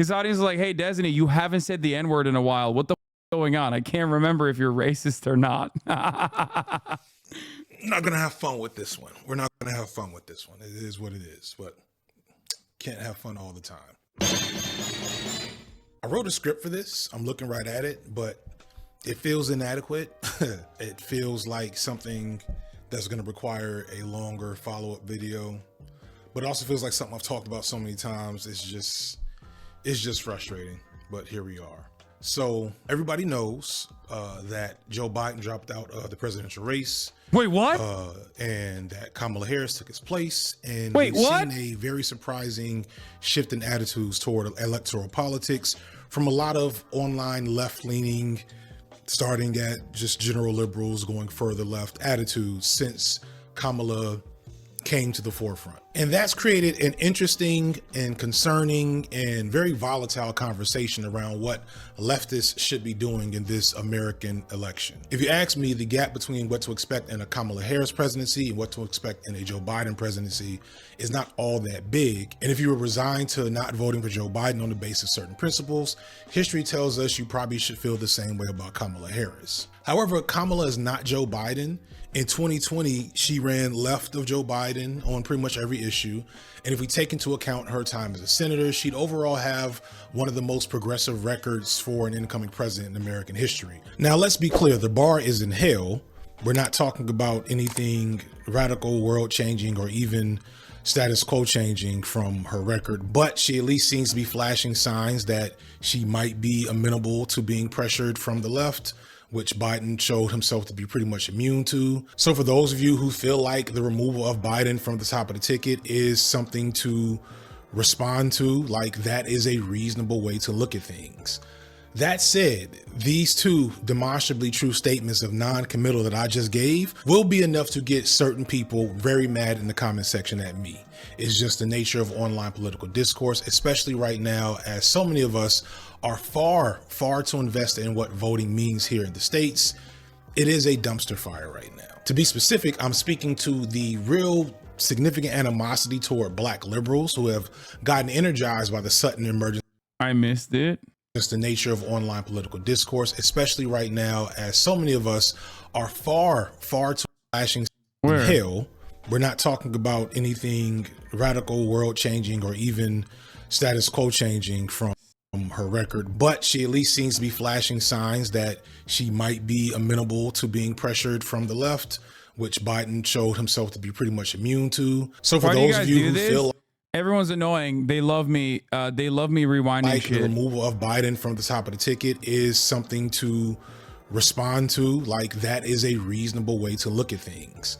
His audience is like, hey, Destiny, you haven't said the N-word in a while. What the f- going on? I can't remember if you're racist or not. Not going to have fun with this one. We're not going to have fun with this one. It is what it is, but can't have fun all the time. I wrote a script for this. I'm looking right at it, but it feels inadequate. It feels like something that's going to require a longer follow-up video, but it also feels like something I've talked about so many times. It's just frustrating, but here we are. So everybody knows that Joe Biden dropped out of the presidential race. Wait, what? And that Kamala Harris took his place. And Wait, we've what? seen a very surprising shift in attitudes toward electoral politics from a lot of online left-leaning, starting at just general liberals, going further left attitudes since Kamala came to the forefront. And that's created an interesting and concerning and very volatile conversation around what leftists should be doing in this American election. If you ask me, the gap between what to expect in a Kamala Harris presidency and what to expect in a Joe Biden presidency is not all that big. And if you were resigned to not voting for Joe Biden on the basis of certain principles, history tells us you probably should feel the same way about Kamala Harris. However, Kamala is not Joe Biden. In 2020, she ran left of Joe Biden on pretty much every issue. And if we take into account her time as a senator, she'd overall have one of the most progressive records for an incoming president in American history. Now, let's be clear, the bar is in hell. We're not talking about anything radical, world-changing, or even status quo changing from her record, but she at least seems to be flashing signs that she might be amenable to being pressured from the left, which Biden showed himself to be pretty much immune to. So for those of you who feel like the removal of Biden from the top of the ticket is something to respond to, like that is a reasonable way to look at things. That said, these two demonstrably true statements of non-committal that I just gave will be enough to get certain people very mad in the comment section at me. It's just the nature of online political discourse, especially right now, as so many of us are far too invested in what voting means here in the States. It is a dumpster fire right now. To be specific, I'm speaking to the real significant animosity toward Black liberals who have gotten energized by the sudden emergence. I missed it. Just the nature of online political discourse, especially right now, as so many of us are far too flashing in hell. We're not talking about anything radical, world-changing, or even status quo changing from her record, but she at least seems to be flashing signs that she might be amenable to being pressured from the left, which Biden showed himself to be pretty much immune to. So for those of you who feel like everyone's annoying, they love me rewinding like shit. The removal of Biden from the top of the ticket is something to respond to, like that is a reasonable way to look at things.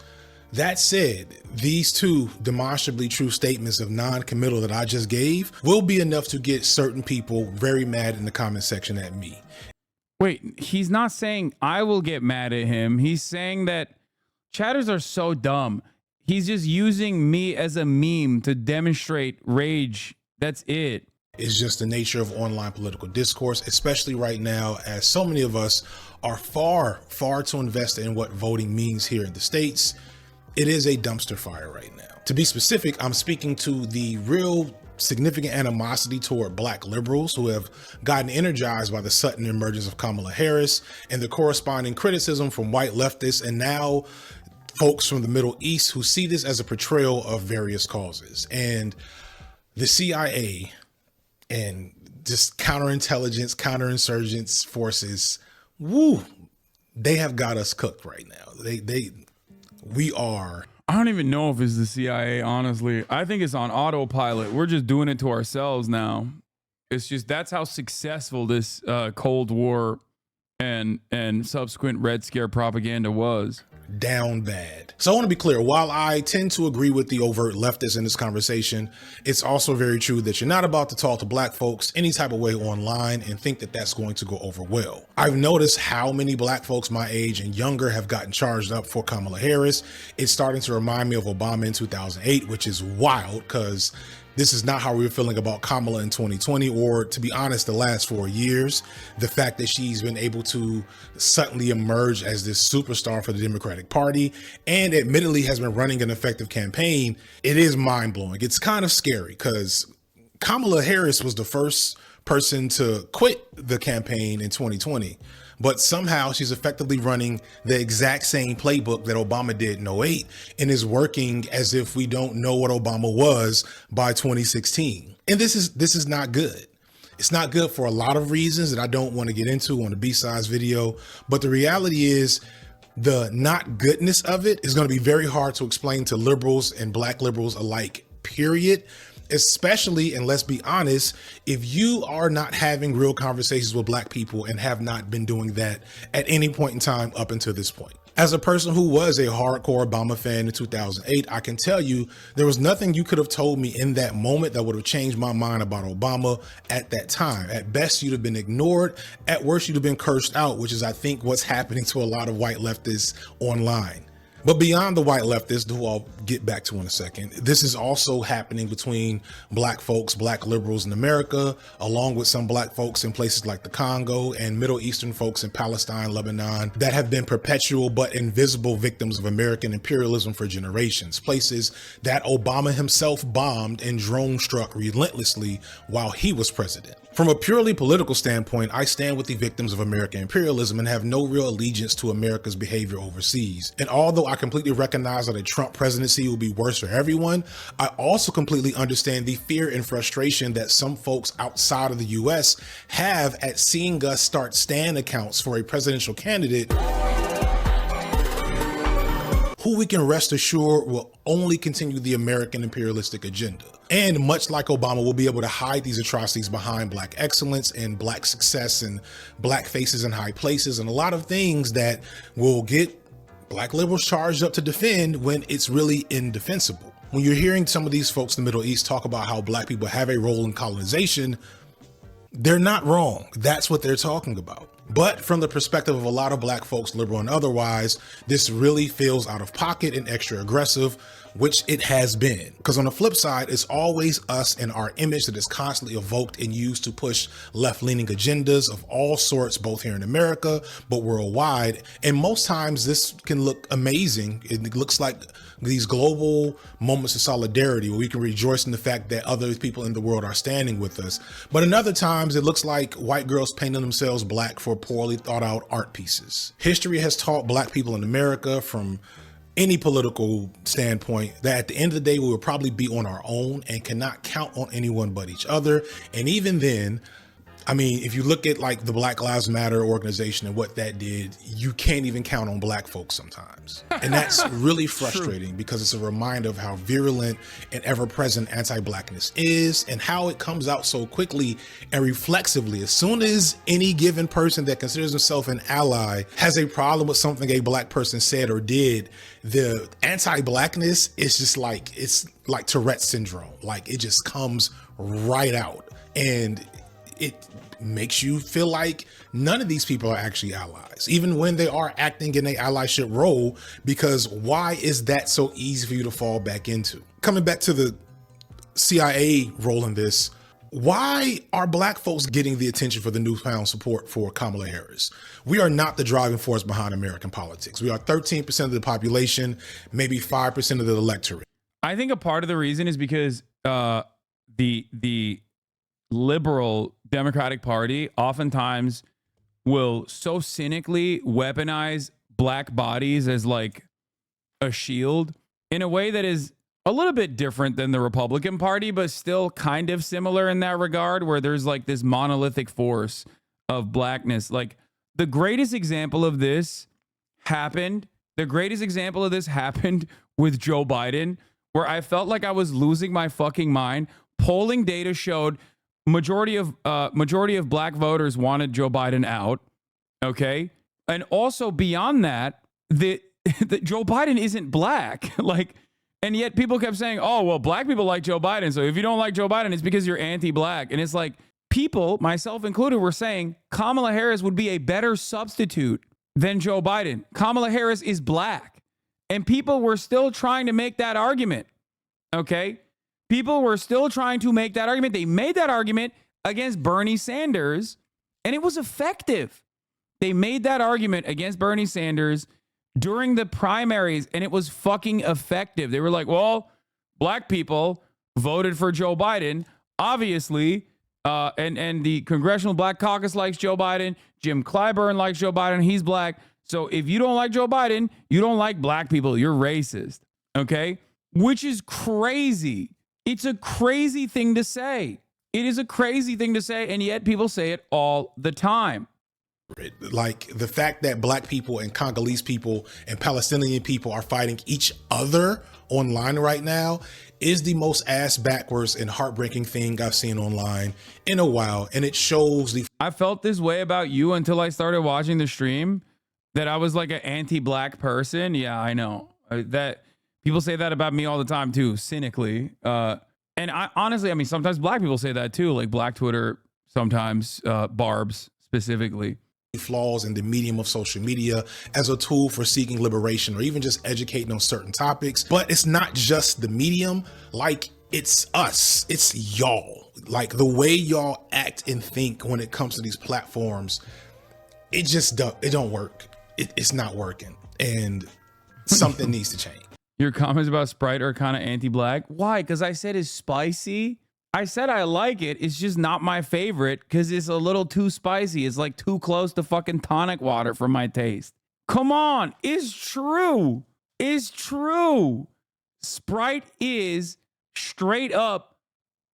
That said, these two demonstrably true statements of non-committal that I just gave will be enough to get certain people very mad in the comment section at me. Wait, he's not saying I will get mad at him. He's saying that chatters are so dumb. He's just using me as a meme to demonstrate rage. That's it. It's just the nature of online political discourse, especially right now, as so many of us are far too invested in what voting means here in the States. It is a dumpster fire right now. To be specific, I'm speaking to the real significant animosity toward Black liberals who have gotten energized by the sudden emergence of Kamala Harris and the corresponding criticism from white leftists and now folks from the Middle East who see this as a portrayal of various causes. And the CIA and just counterintelligence, counterinsurgents forces, they have got us cooked right now. We are. I don't even know if it's the CIA, honestly. I think it's on autopilot. We're just doing it to ourselves now. It's just, that's how successful this Cold War and subsequent Red Scare propaganda was. Down bad. So I want to be clear, while I tend to agree with the overt leftists in this conversation, it's also very true that you're not about to talk to Black folks any type of way online and think that that's going to go over well. I've noticed how many Black folks my age and younger have gotten charged up for Kamala Harris. It's starting to remind me of Obama in 2008, which is wild because this is not how we were feeling about Kamala in 2020, or to be honest, the last 4 years. The fact that she's been able to suddenly emerge as this superstar for the Democratic Party and admittedly has been running an effective campaign, it is mind blowing. It's kind of scary because Kamala Harris was the first person to quit the campaign in 2020, but somehow she's effectively running the exact same playbook that Obama did in '08 and is working as if we don't know what Obama was by 2016. And this is not good. It's not good for a lot of reasons that I don't want to get into on the B-Sides video, but the reality is the not goodness of it is going to be very hard to explain to liberals and black liberals alike, period. Especially, and let's be honest, if you are not having real conversations with black people and have not been doing that at any point in time up until this point. As a person who was a hardcore Obama fan in 2008, I can tell you there was nothing you could have told me in that moment that would have changed my mind about Obama at that time. At best, you'd have been ignored. At worst, you'd have been cursed out, which is, I think, what's happening to a lot of white leftists online. But beyond the white leftists, who I'll get back to in a second, this is also happening between black folks, black liberals in America, along with some black folks in places like the Congo and Middle Eastern folks in Palestine, Lebanon, that have been perpetual but invisible victims of American imperialism for generations, places that Obama himself bombed and drone struck relentlessly while he was president. From a purely political standpoint, I stand with the victims of American imperialism and have no real allegiance to America's behavior overseas. And although I completely recognize that a Trump presidency will be worse for everyone, I also completely understand the fear and frustration that some folks outside of the US have at seeing us start stand accounts for a presidential candidate who we can rest assured will only continue the American imperialistic agenda. And much like Obama, will be able to hide these atrocities behind black excellence and black success and black faces in high places and a lot of things that will get black liberals charged up to defend when it's really indefensible. When you're hearing some of these folks in the Middle East talk about how black people have a role in colonization, they're not wrong. That's what they're talking about. But from the perspective of a lot of black folks, liberal and otherwise, this really feels out of pocket and extra aggressive, which it has been. Because on the flip side, it's always us and our image that is constantly evoked and used to push left-leaning agendas of all sorts, both here in America, but worldwide. And most times this can look amazing. It looks like these global moments of solidarity where we can rejoice in the fact that other people in the world are standing with us. But in other times, it looks like white girls painting themselves black for poorly thought out art pieces. History has taught black people in America from any political standpoint that at the end of the day, we will probably be on our own and cannot count on anyone but each other. And even then, I mean, if you look at like the Black Lives Matter organization and what that did, you can't even count on black folks sometimes. And that's really frustrating because it's a reminder of how virulent and ever-present anti-blackness is and how it comes out so quickly and reflexively. As soon as any given person that considers himself an ally has a problem with something a black person said or did, the anti-blackness is just like, it's like Tourette's syndrome. Like it just comes right out. And it makes you feel like none of these people are actually allies, even when they are acting in an allyship role, because why is that so easy for you to fall back into? Coming back to the CIA role in this, why are black folks getting the attention for the newfound support for Kamala Harris? We are not the driving force behind American politics. We are 13% of the population, maybe 5% of the electorate. I think a part of the reason is because the liberal Democratic Party oftentimes will so cynically weaponize black bodies as like a shield in a way that is a little bit different than the Republican Party, but still kind of similar in that regard, where there's like this monolithic force of blackness. Like the greatest example of this happened with Joe Biden, where I felt like I was losing my fucking mind. Polling data showed majority of black voters wanted Joe Biden out. Okay. And also beyond that, the Joe Biden isn't black. Like, and yet people kept saying, oh, well, black people like Joe Biden. So if you don't like Joe Biden, it's because you're anti-black. And it's like people, myself included, were saying Kamala Harris would be a better substitute than Joe Biden. Kamala Harris is black. And people were still trying to make that argument. Okay. People were still trying to make that argument. They made that argument against Bernie Sanders, and it was effective. They made that argument against Bernie Sanders during the primaries, and it was fucking effective. They were like, well, black people voted for Joe Biden. obviously, and the Congressional Black Caucus likes Joe Biden. Jim Clyburn likes Joe Biden. He's black. So if you don't like Joe Biden, you don't like black people. You're racist. Okay? Which is crazy. It's a crazy thing to say. It is a crazy thing to say, and yet people say it all the time. Like the fact that black people and Congolese people and Palestinian people are fighting each other online right now is the most ass backwards and heartbreaking thing I've seen online in a while. And it shows I felt this way about you until I started watching the stream, that I was like an anti-black person. Yeah, I know that people say that about me all the time too, cynically. And I honestly, I mean, sometimes black people say that too, like Black Twitter, sometimes Barbs specifically. Flaws in the medium of social media as a tool for seeking liberation or even just educating on certain topics. But it's not just the medium, like it's us, it's y'all. Like the way y'all act and think when it comes to these platforms, it don't work. It's not working, and something needs to change. Your comments about Sprite are kind of anti-black. Why? Because I said it's spicy. I said I like it. It's just not my favorite because it's a little too spicy. It's like too close to fucking tonic water for my taste. Come on. It's true. It's true. Sprite is straight up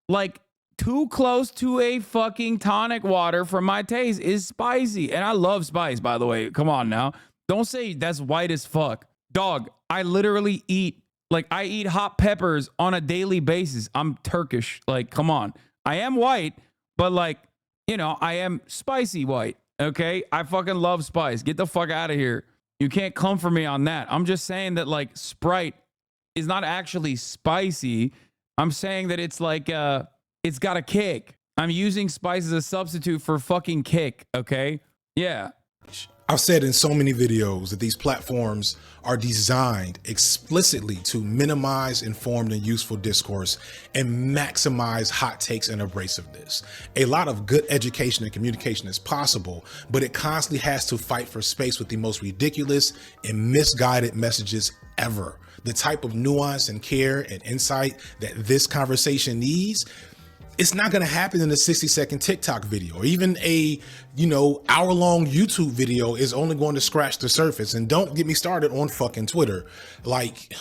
like too close to a fucking tonic water for my taste. Is spicy. And I love spice, by the way. Come on now. Don't say that's white as fuck. Dog, I literally eat, like I eat hot peppers on a daily basis. I'm Turkish. Like, come on. I am white, but like, you know, I am spicy white. Okay. I fucking love spice. Get the fuck out of here. You can't come for me on that. I'm just saying that like Sprite is not actually spicy. I'm saying that it's like, it's got a kick. I'm using spice as a substitute for fucking kick. Okay. Yeah. I've said in so many videos that these platforms are designed explicitly to minimize informed and useful discourse and maximize hot takes and abrasiveness. A lot of good education and communication is possible, but it constantly has to fight for space with the most ridiculous and misguided messages ever. The type of nuance and care and insight that this conversation needs, it's not going to happen in a 60-second TikTok video, or even a, hour-long YouTube video is only going to scratch the surface. And don't get me started on fucking Twitter. Like,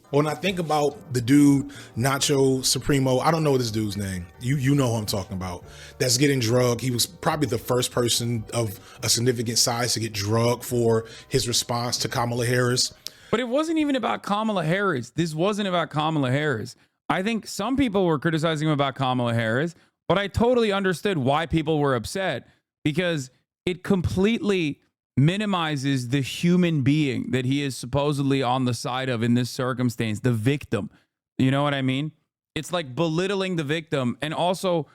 when I think about the dude, Nacho Supremo, I don't know this dude's name. You know who I'm talking about. That's getting drugged. He was probably the first person of a significant size to get drugged for his response to Kamala Harris. But it wasn't even about Kamala Harris. This wasn't about Kamala Harris. I think some people were criticizing him about Kamala Harris, but I totally understood why people were upset, because it completely minimizes the human being that he is supposedly on the side of in this circumstance, the victim. You know what I mean? It's like belittling the victim and also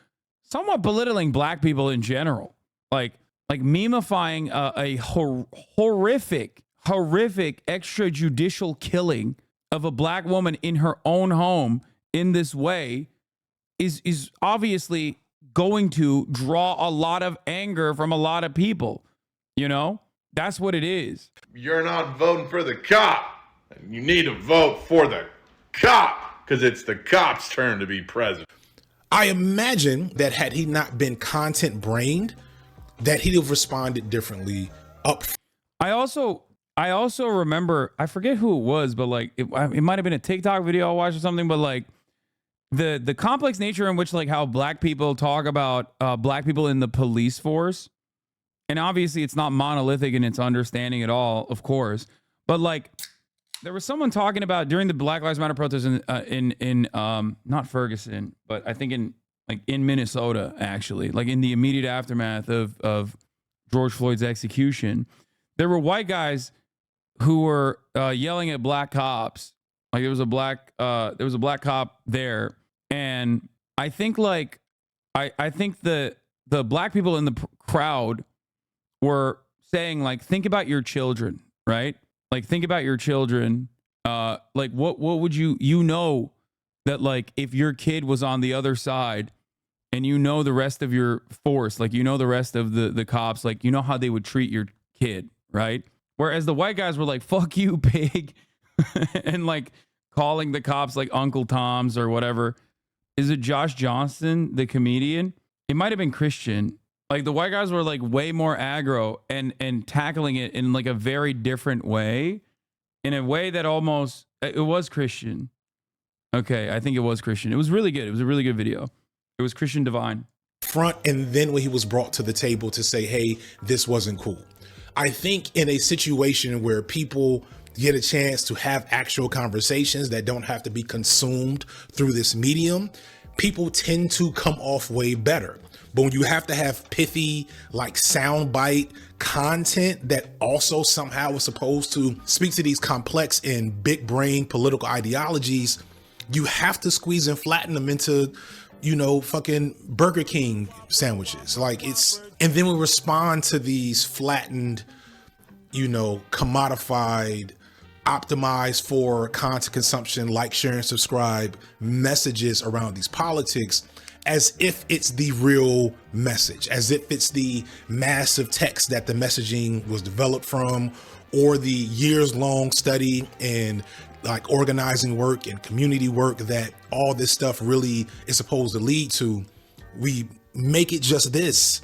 somewhat belittling black people in general. Like memifying a horrific extrajudicial killing of a black woman in her own home in this way is obviously going to draw a lot of anger from a lot of people. That's what it is. You're not voting for the cop. You need to vote for the cop because it's the cop's turn to be president. I imagine that had he not been content brained, that he'd have responded differently up. I also remember, I forget who it was, but like it might have been a TikTok video I watched or something, but like the complex nature in which like how black people talk about black people in the police force. And obviously it's not monolithic in its understanding at all, of course. But like there was someone talking about during the Black Lives Matter protests in not Ferguson, but I think in Minnesota, actually, like in the immediate aftermath of George Floyd's execution, there were white guys who were yelling at black cops. Like there was a black cop there, and I think like I think the black people in the crowd were saying like, think about your children, right? Like think about your children. Like what would you know that like if your kid was on the other side and the rest of your force, like the rest of the cops, like how they would treat your kid, right? Whereas the white guys were like, fuck you, pig, and like calling the cops like Uncle Toms or whatever. Is it Josh Johnson, the comedian? It might have been Christian. Like the white guys were like way more aggro and tackling it in like a very different way, in a way that almost it was Christian. Okay, I think it was Christian. It was really good. It was a really good video. It was Christian Divine. Front, and then when he was brought to the table to say, hey, this wasn't cool. I think in a situation where people get a chance to have actual conversations that don't have to be consumed through this medium, people tend to come off way better. But when you have to have pithy, like soundbite content that also somehow is supposed to speak to these complex and big brain political ideologies, you have to squeeze and flatten them into, you know, fucking Burger King sandwiches. Like it's, and then we respond to these flattened, you know, commodified, optimized for content consumption, like, share, and subscribe messages around these politics as if it's the real message, as if it's the massive text that the messaging was developed from, or the years-long study and like organizing work and community work that all this stuff really is supposed to lead to. We make it just this,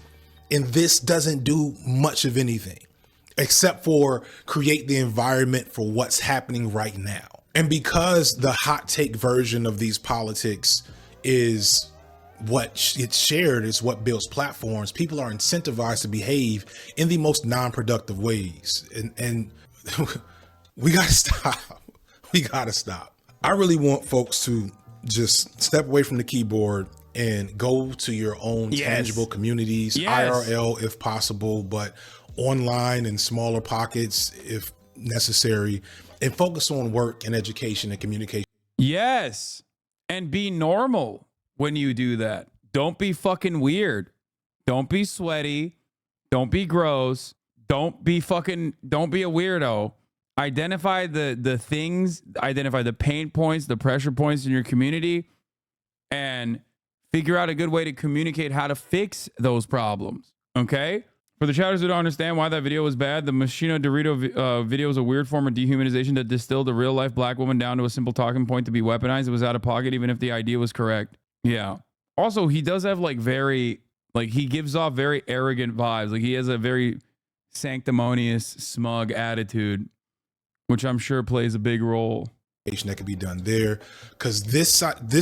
and this doesn't do much of anything except for create the environment for what's happening right now. And because the hot take version of these politics is what it's shared, is what builds platforms, people are incentivized to behave in the most non-productive ways. And we gotta stop. We gotta stop. I really want folks to just step away from the keyboard and go to your own tangible communities, IRL if possible, but online and smaller pockets if necessary, and focus on work and education and communication. Yes. And be normal when you do that. Don't be fucking weird. Don't be sweaty. Don't be gross. Don't be a weirdo. Identify the things, identify the pain points, the pressure points in your community, and figure out a good way to communicate how to fix those problems. Okay? For the chatters who don't understand why that video was bad, the Machino Dorito video is a weird form of dehumanization that distilled a real life black woman down to a simple talking point to be weaponized. It was out of pocket, even if the idea was correct. Yeah. Also, he does have like he gives off very arrogant vibes. Like he has a very sanctimonious, smug attitude, which I'm sure plays a big role. That could be done there, because this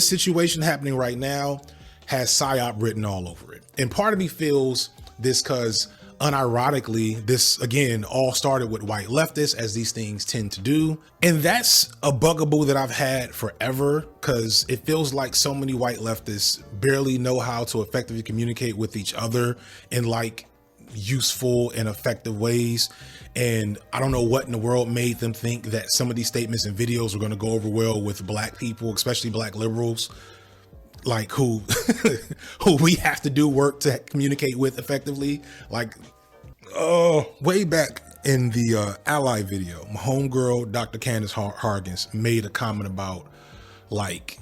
situation happening right now has psyop written all over it. And part of me feels this because unironically, this again all started with white leftists, as these things tend to do. And that's a bugaboo that I've had forever, because it feels like so many white leftists barely know how to effectively communicate with each other in like useful and effective ways. And I don't know what in the world made them think that some of these statements and videos are going to go over well with black people, especially black liberals, like who we have to do work to communicate with effectively. Like, way back in the Ally video, my homegirl, Dr. Candace Hargins, made a comment about, like,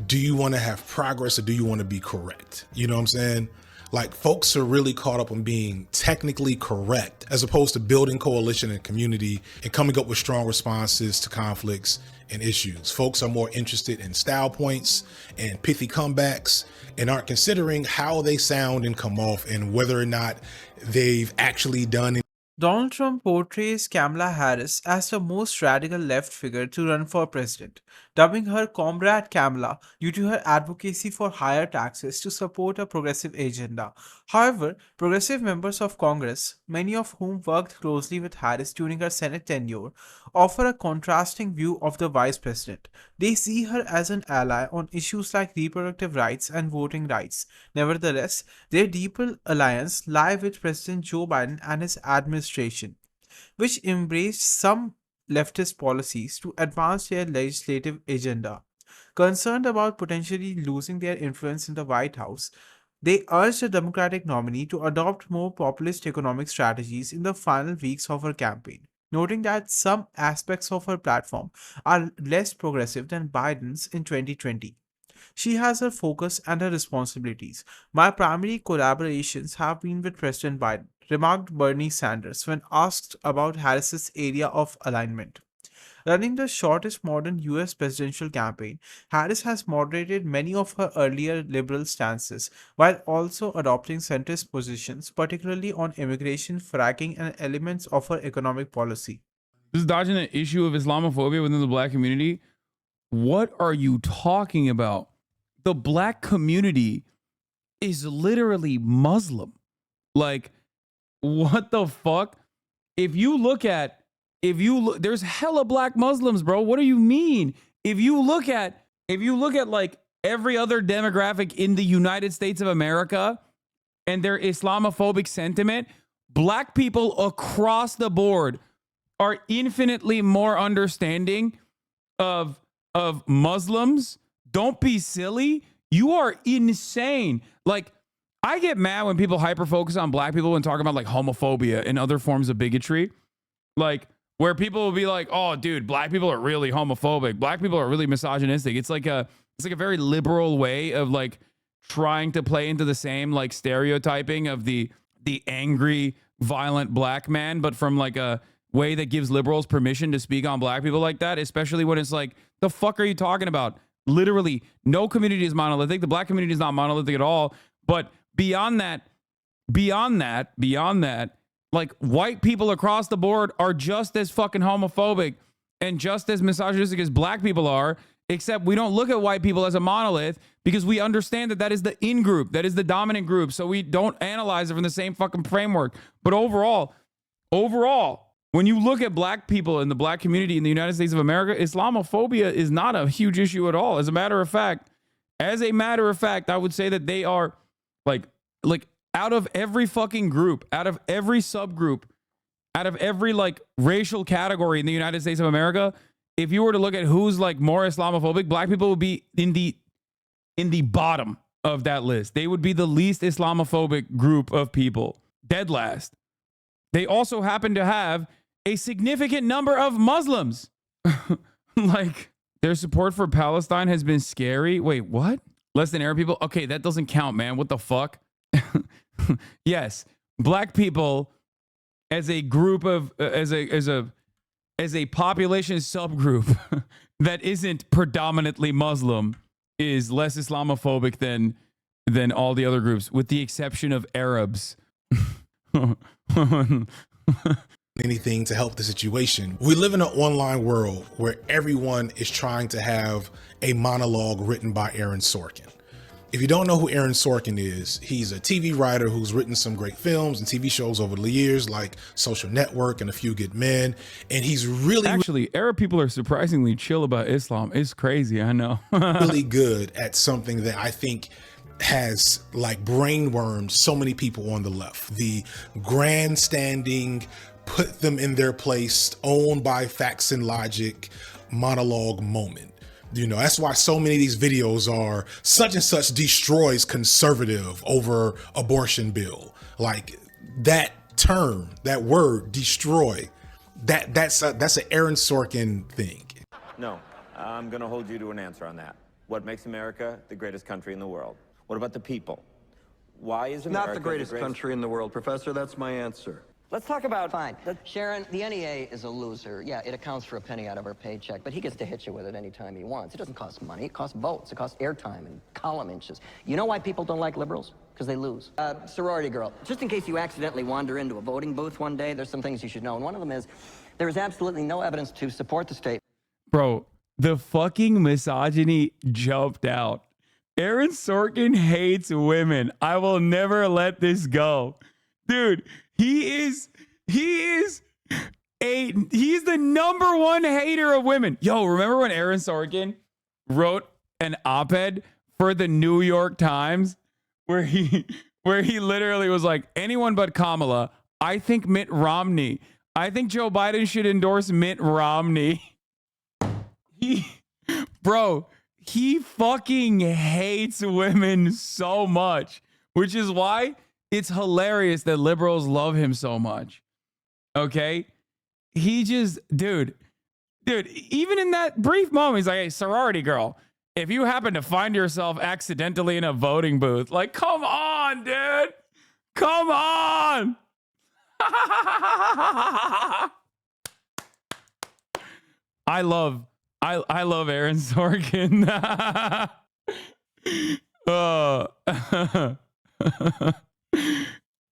do you want to have progress or do you want to be correct? You know what I'm saying? Like, folks are really caught up on being technically correct as opposed to building coalition and community and coming up with strong responses to conflicts and issues. Folks are more interested in style points and pithy comebacks and aren't considering how they sound and come off and whether or not they've actually done it. Donald Trump portrays Kamala Harris as the most radical left figure to run for president, dubbing her Comrade Kamala due to her advocacy for higher taxes to support a progressive agenda. However, progressive members of Congress, many of whom worked closely with Harris during her Senate tenure, offer a contrasting view of the vice president. They see her as an ally on issues like reproductive rights and voting rights. Nevertheless, their deeper alliance lie with President Joe Biden and his administration, which embraced some leftist policies to advance their legislative agenda. Concerned about potentially losing their influence in the White House, they urged the Democratic nominee to adopt more populist economic strategies in the final weeks of her campaign, noting that some aspects of her platform are less progressive than Biden's in 2020. She has her focus and her responsibilities. My primary collaborations have been with President Biden, remarked Bernie Sanders when asked about Harris's area of alignment. Running the shortest modern US presidential campaign, Harris has moderated many of her earlier liberal stances while also adopting centrist positions, particularly on immigration, fracking, and elements of her economic policy. This is dodging the issue of Islamophobia within the black community. What are you talking about? The black community is literally Muslim. Like, what the fuck? If you look, there's hella black Muslims, bro. What do you mean? If you look at like every other demographic in the United States of America and their Islamophobic sentiment, black people across the board are infinitely more understanding of Muslims. Don't be silly. You are insane. Like, I get mad when people hyper focus on black people and talk about like homophobia and other forms of bigotry. Like, where people will be like, "Oh, dude, black people are really homophobic. Black people are really misogynistic." It's like a very liberal way of like trying to play into the same like stereotyping of the angry, violent black man, but from like a way that gives liberals permission to speak on black people like that, especially when it's like, the fuck are you talking about? Literally, no community is monolithic. The black community is not monolithic at all. But beyond that, like, white people across the board are just as fucking homophobic and just as misogynistic as black people are, except we don't look at white people as a monolith because we understand that is the in group, that is the dominant group. So we don't analyze it from the same fucking framework. But overall, when you look at black people in the black community in the United States of America, Islamophobia is not a huge issue at all. As a matter of fact, I would say that they are like out of every fucking group, out of every subgroup, out of every like racial category in the United States of America, if you were to look at who's like more Islamophobic, black people would be in the bottom of that list. They would be the least Islamophobic group of people, dead last. They also happen to have a significant number of Muslims. Like, their support for Palestine has been scary. Wait, what? Less than Arab people? Okay, that doesn't count, man. What the fuck? Yes, black people as a group of as a population subgroup that isn't predominantly Muslim is less Islamophobic than all the other groups, with the exception of Arabs. Anything to help the situation. We live in an online world where everyone is trying to have a monologue written by Aaron Sorkin. If you don't know who Aaron Sorkin is, he's a TV writer who's written some great films and TV shows over the years, like Social Network and A Few Good Men. And he's Actually, Arab people are surprisingly chill about Islam. It's crazy, I know. really good at something that I think has like brainwormed so many people on the left. The grandstanding, put them in their place, owned by facts and logic monologue moment. You know, that's why so many of these videos are such and such destroys conservative over abortion bill. Like, that term, that word, destroy, that's an Aaron Sorkin thing. No, I'm going to hold you to an answer on that. What makes America the greatest country in the world? What about the people? Why is America not the greatest country in the world, Professor? That's my answer. Let's talk about... Fine. Sharon, the NEA is a loser. Yeah, it accounts for a penny out of our paycheck, but he gets to hit you with it anytime he wants. It doesn't cost money. It costs votes. It costs airtime and column inches. You know why people don't like liberals? Because they lose. Sorority girl, just in case you accidentally wander into a voting booth one day, there's some things you should know. And one of them is there is absolutely no evidence to support the statement. Bro, the fucking misogyny jumped out. Aaron Sorkin hates women. I will never let this go. Dude, he's the number one hater of women. Yo, remember when Aaron Sorkin wrote an op-ed for the New York Times where he literally was like, anyone but Kamala, I think Mitt Romney. I think Joe Biden should endorse Mitt Romney. He fucking hates women so much, which is why it's hilarious that liberals love him so much. Okay? He just, dude, even in that brief moment, he's like, hey, sorority girl, if you happen to find yourself accidentally in a voting booth, like, come on, dude. Come on. I love Aaron Sorkin.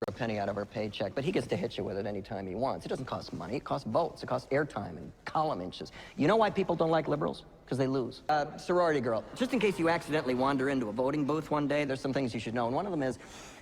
A penny out of our paycheck, but he gets to hit you with it anytime he wants. It doesn't cost money. It costs votes. It costs airtime and column inches. You know why people don't like liberals? Because they lose. Sorority girl, just in case you accidentally wander into a voting booth one day, there's some things you should know. And one of them is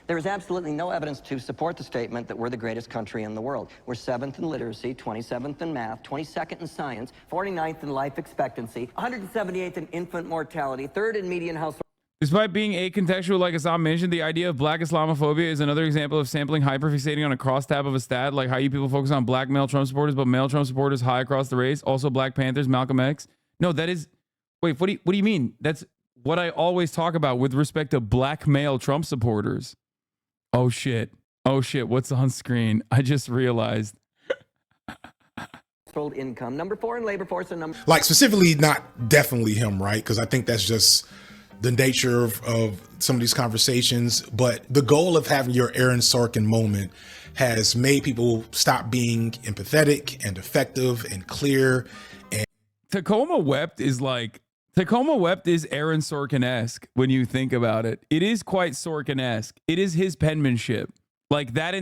there is absolutely no evidence to support the statement that we're the greatest country in the world. We're 7th in literacy, 27th in math, 22nd in science, 49th in life expectancy, 178th in infant mortality, 3rd in median household. Despite being acontextual, like Assam mentioned, the idea of black Islamophobia is another example of sampling hyperfixating on a crosstab of a stat, like how you people focus on black male Trump supporters, but male Trump supporters high across the race. Also, Black Panthers, Malcolm X. No, that is. Wait, what do you mean? That's what I always talk about with respect to black male Trump supporters. Oh shit! Oh shit! What's on screen? I just realized. Household income, number 4 in labor force, and number. Like specifically, not definitely him, right? Because I think that's just the nature of some of these conversations. But the goal of having your Aaron Sorkin moment has made people stop being empathetic and effective and clear. And Tacoma Wept is Aaron Sorkin-esque when you think about it. It is quite Sorkin-esque. It is his penmanship. Like that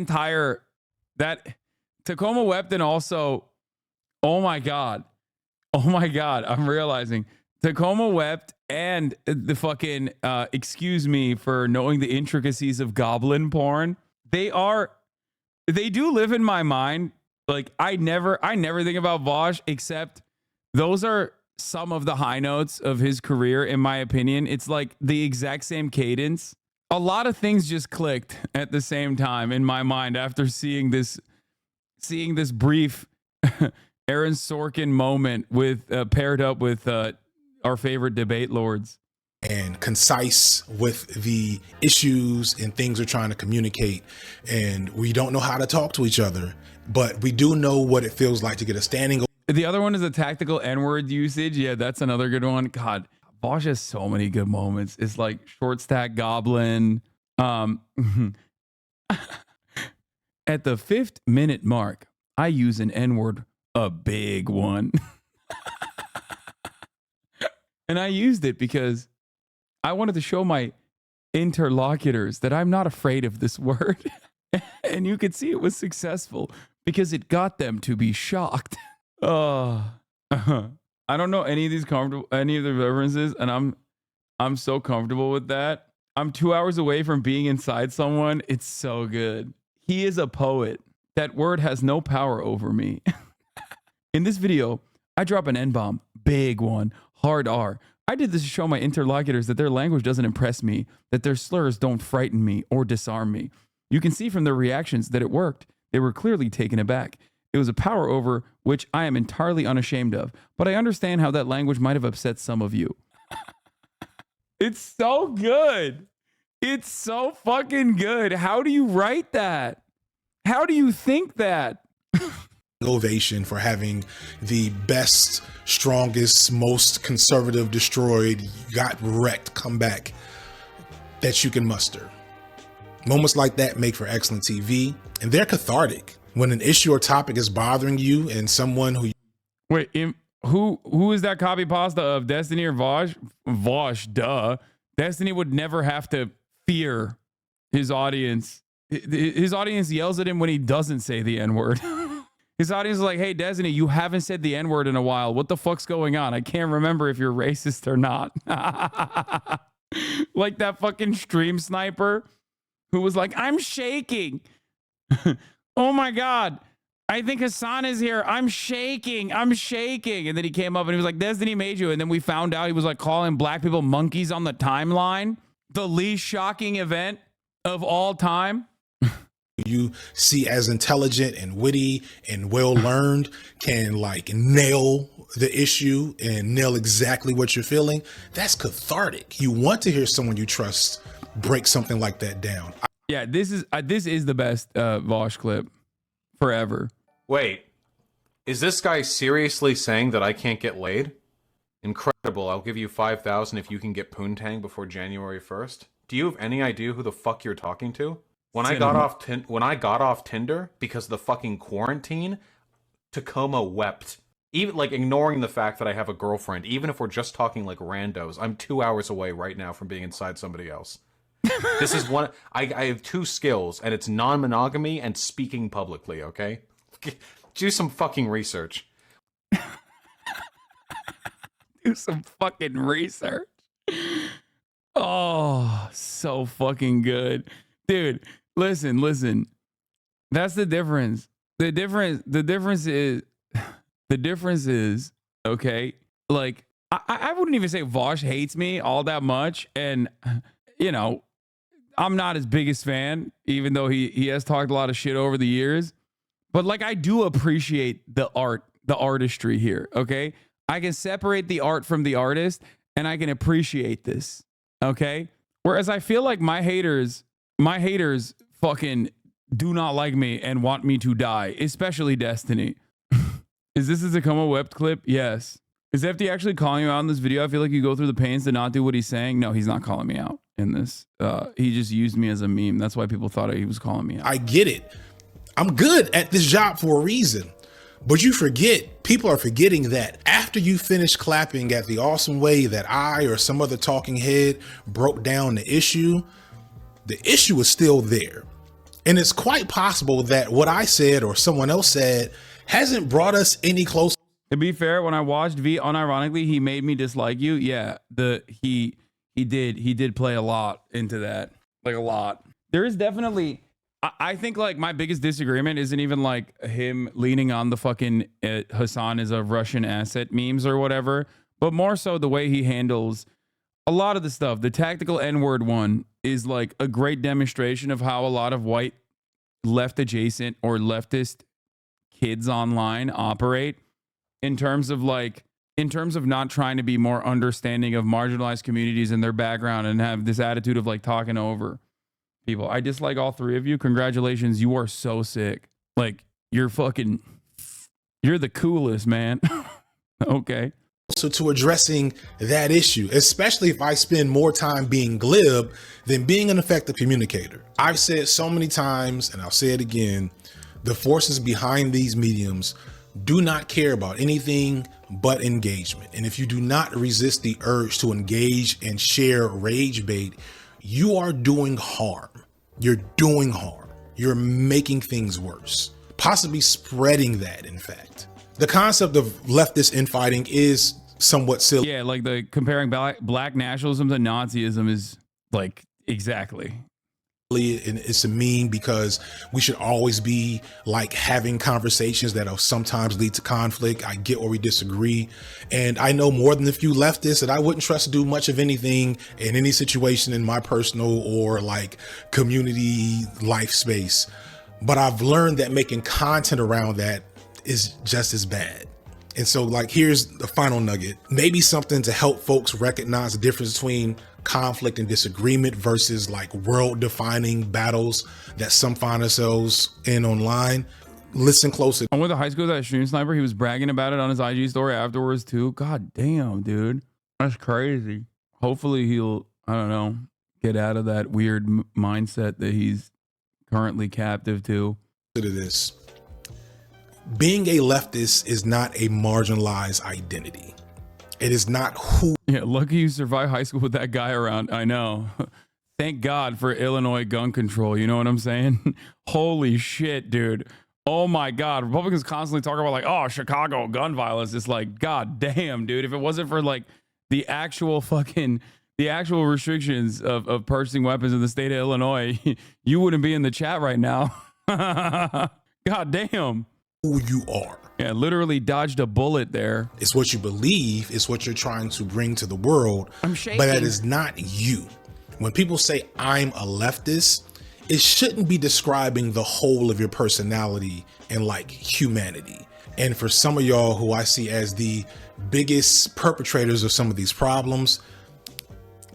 Tacoma Wept, and also, oh my God, I'm realizing Tacoma Wept and the fucking, excuse me for knowing the intricacies of goblin porn. They do live in my mind. Like I never think about Vosh, except those are some of the high notes of his career, in my opinion. It's like the exact same cadence. A lot of things just clicked at the same time in my mind after seeing this brief Aaron Sorkin moment with paired up with our favorite debate lords. And concise with the issues and things we're trying to communicate. And we don't know how to talk to each other, but we do know what it feels like to get a standing. The other one is the tactical N-word usage. Yeah, that's another good one. God, Bosch has so many good moments. It's like short stack goblin. At the 5th minute mark, I use an N-word, a big one. And I used it because I wanted to show my interlocutors that I'm not afraid of this word. And you could see it was successful because it got them to be shocked. I don't know any of the references, and I'm so comfortable with that. I'm 2 hours away from being inside someone. It's so good. He is a poet. That word has no power over me. In this video, I drop an N-bomb, big one, hard R. I did this to show my interlocutors that their language doesn't impress me, that their slurs don't frighten me or disarm me. You can see from their reactions that it worked. They were clearly taken aback. It was a power over which I am entirely unashamed of, but I understand how that language might have upset some of you. It's so good. It's so fucking good. How do you write that? How do you think that? Ovation for having the best, strongest, most conservative, destroyed, got wrecked comeback that you can muster. Moments like that make for excellent TV, and they're cathartic. When an issue or topic is bothering you and someone who... Wait, who is that copy pasta of Destiny or Vosh? Vosh, duh. Destiny would never have to fear his audience. His audience yells at him when he doesn't say the N-word. His audience is like, hey, Destiny, you haven't said the N-word in a while. What the fuck's going on? I can't remember if you're racist or not. Like that fucking stream sniper who was like, I'm shaking. Oh my God. I think Hasan is here. I'm shaking. I'm shaking. And then he came up and he was like, Destiny made you. And then we found out he was like calling black people monkeys on the timeline. The least shocking event of all time. You see as intelligent and witty and well-learned can like nail the issue and nail exactly what you're feeling. That's cathartic. You want to hear someone you trust break something like that down. Yeah, this is the best Vosh clip forever. Wait, is this guy seriously saying that I can't get laid? Incredible. I'll give you 5,000 if you can get Poontang before January 1st. Do you have any idea who the fuck you're talking to? When I got off Tinder because of the fucking quarantine, Tacoma wept. even like ignoring the fact that I have a girlfriend, even if we're just talking like randos, I'm 2 hours away right now from being inside somebody else. This is one. I have 2 skills, and it's non-monogamy and speaking publicly. Okay, do some fucking research. Do some fucking research. Oh, so fucking good, dude. Listen. That's the difference. The difference is okay. Like I wouldn't even say Vosh hates me all that much, and you know, I'm not his biggest fan, even though he has talked a lot of shit over the years. But like, I do appreciate the artistry here. Okay, I can separate the art from the artist, and I can appreciate this. Okay, whereas I feel like my haters fucking do not like me and want me to die, especially Destiny. Is this a Tacoma Wept clip? Yes. Is FD actually calling you out in this video? I feel like you go through the pains to not do what he's saying. No, he's not calling me out in this. He just used me as a meme. That's why people thought he was calling me out. I get it. I'm good at this job for a reason. But you forget, people are forgetting that after you finish clapping at the awesome way that I or some other talking head broke down the issue is still there. And it's quite possible that what I said or someone else said hasn't brought us any closer. To be fair, when I watched V, unironically, he made me dislike you. Yeah, he did play a lot into that, like a lot. There is definitely, I think like my biggest disagreement isn't even like him leaning on the fucking Hasan is a Russian asset memes or whatever, but more so the way he handles a lot of the stuff. The tactical N-word one is like a great demonstration of how a lot of white left adjacent or leftist kids online operate in terms of not trying to be more understanding of marginalized communities and their background and have this attitude of like talking over people. I dislike all 3 of you. Congratulations. You are so sick. Like you're the coolest, man. Okay. So to addressing that issue, especially if I spend more time being glib than being an effective communicator. I've said so many times, and I'll say it again, the forces behind these mediums do not care about anything but engagement. And if you do not resist the urge to engage and share rage bait, you are doing harm. You're doing harm. You're making things worse, possibly spreading that, in fact. The concept of leftist infighting is somewhat silly. Yeah, like the comparing black nationalism to Nazism is like exactly. And it's a meme because we should always be like having conversations that'll sometimes lead to conflict. I get where we disagree. And I know more than a few leftists that I wouldn't trust to do much of anything in any situation in my personal or like community life space. But I've learned that making content around that is just as bad. And so like, here's the final nugget, maybe something to help folks recognize the difference between conflict and disagreement versus like world defining battles that some find themselves in online. Listen closely. I went to high school with that stream sniper. He was bragging about it on his IG story afterwards too. God damn, dude. That's crazy. Hopefully he'll, I don't know, get out of that weird mindset that he's currently captive to. To this. Being a leftist is not a marginalized identity. It is not who. Yeah, lucky you survived high school with that guy around. I know. Thank God for Illinois gun control. You know what I'm saying? Holy shit, dude. Oh my God. Republicans constantly talk about like, oh, Chicago gun violence. It's like, God damn, dude. If it wasn't for like the actual restrictions of purchasing weapons in the state of Illinois, you wouldn't be in the chat right now. God damn. Who you are. Yeah, literally dodged a bullet there. It's what you believe. It's what you're trying to bring to the world. I'm shaking. But that is not you. When people say I'm a leftist, it shouldn't be describing the whole of your personality and like humanity. And for some of y'all who I see as the biggest perpetrators of some of these problems,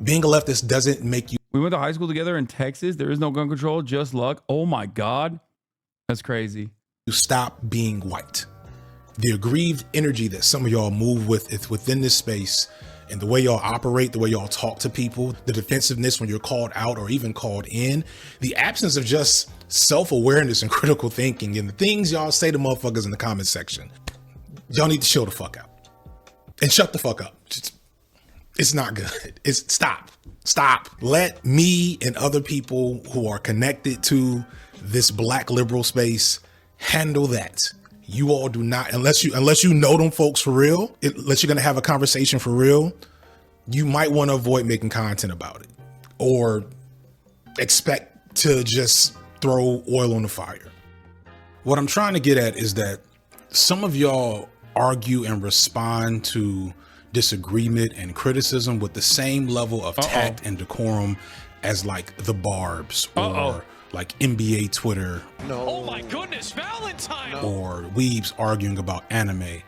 being a leftist doesn't make you. We went to high school together in Texas. There is no gun control, just luck. Oh my God. That's crazy. You stop being white. The aggrieved energy that some of y'all move with is within this space, and the way y'all operate, the way y'all talk to people, the defensiveness when you're called out or even called in, the absence of just self-awareness and critical thinking, and the things y'all say to motherfuckers in the comment section. y'all need to chill the fuck out and shut the fuck up. It's not good. Stop. Let me and other people who are connected to this black liberal space handle that. You all do not, unless you know them folks for real, unless you're going to have a conversation for real, you might want to avoid making content about it or expect to just throw oil on the fire. What I'm trying to get at is that some of y'all argue and respond to disagreement and criticism with the same level of tact and decorum as like the Barbs or like NBA Twitter. No. Oh my goodness, Valentine! Or weebs arguing about anime.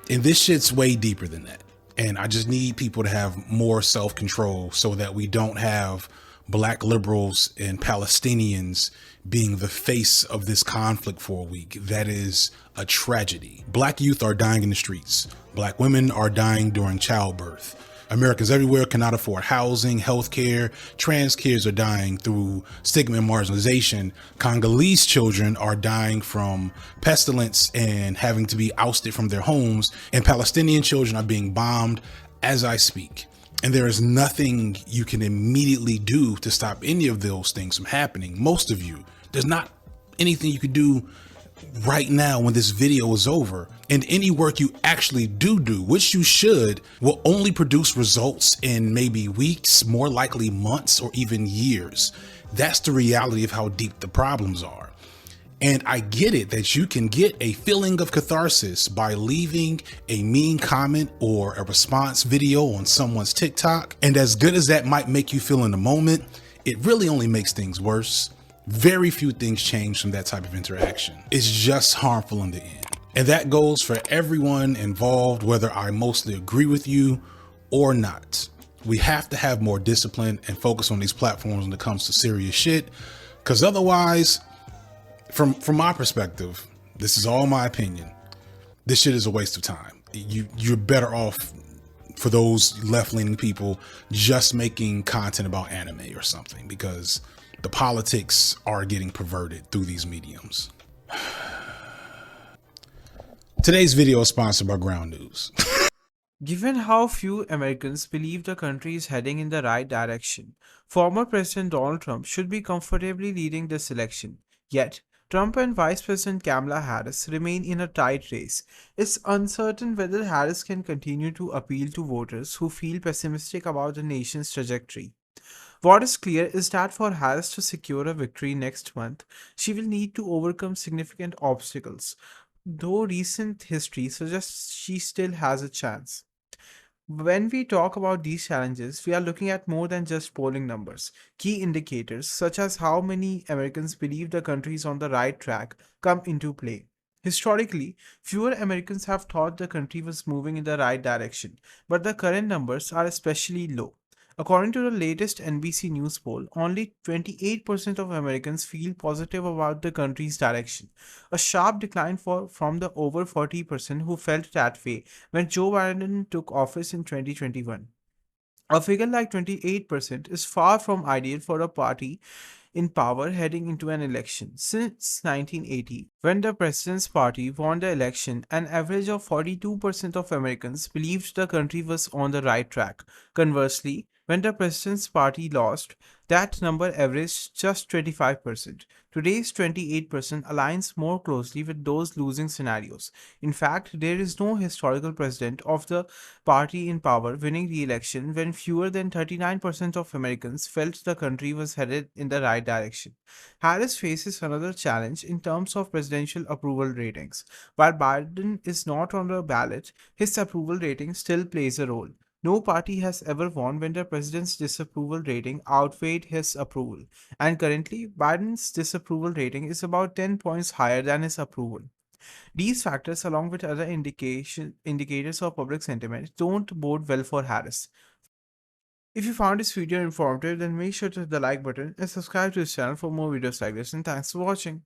And this shit's way deeper than that. And I just need people to have more self-control so that we don't have black liberals and Palestinians being the face of this conflict for a week. That is a tragedy. Black youth are dying in the streets. Black women are dying during childbirth. Americans everywhere cannot afford housing, healthcare. Trans kids are dying through stigma and marginalization. Congolese children are dying from pestilence and having to be ousted from their homes. And Palestinian children are being bombed as I speak. And there is nothing you can immediately do to stop any of those things from happening. Most of you, there's not anything you could do right now when this video is over. And any work you actually do, which you should, will only produce results in maybe weeks, more likely months, or even years. That's the reality of how deep the problems are. And I get it that you can get a feeling of catharsis by leaving a mean comment or a response video on someone's TikTok. And as good as that might make you feel in the moment, it really only makes things worse. Very few things change from that type of interaction. It's just harmful in the end. And that goes for everyone involved, whether I mostly agree with you or not. We have to have more discipline and focus on these platforms when it comes to serious shit. Because otherwise, from my perspective, this is all my opinion, this shit is a waste of time. You're better off, for those left-leaning people, just making content about anime or something, because the politics are getting perverted through these mediums. Today's video is sponsored by Ground News. Given how few Americans believe the country is heading in the right direction, former President Donald Trump should be comfortably leading this election. Yet, Trump and Vice President Kamala Harris remain in a tight race. It's uncertain whether Harris can continue to appeal to voters who feel pessimistic about the nation's trajectory. What is clear is that for Harris to secure a victory next month, she will need to overcome significant obstacles, though recent history suggests she still has a chance. When we talk about these challenges, we are looking at more than just polling numbers. Key indicators, such as how many Americans believe the country is on the right track, come into play. Historically, fewer Americans have thought the country was moving in the right direction, but the current numbers are especially low. According to the latest NBC News poll, only 28% of Americans feel positive about the country's direction, a sharp decline from the over 40% who felt that way when Joe Biden took office in 2021. A figure like 28% is far from ideal for a party in power heading into an election. Since 1980, when the president's party won the election, an average of 42% of Americans believed the country was on the right track. Conversely, when the president's party lost, that number averaged just 25%. Today's 28% aligns more closely with those losing scenarios. In fact, there is no historical precedent of the party in power winning re-election when fewer than 39% of Americans felt the country was headed in the right direction. Harris faces another challenge in terms of presidential approval ratings. While Biden is not on the ballot, his approval rating still plays a role. No party has ever won when the president's disapproval rating outweighed his approval, and currently, Biden's disapproval rating is about 10 points higher than his approval. These factors, along with other indicators of public sentiment, don't bode well for Harris. If you found this video informative, then make sure to hit the like button and subscribe to this channel for more videos like this, and thanks for watching.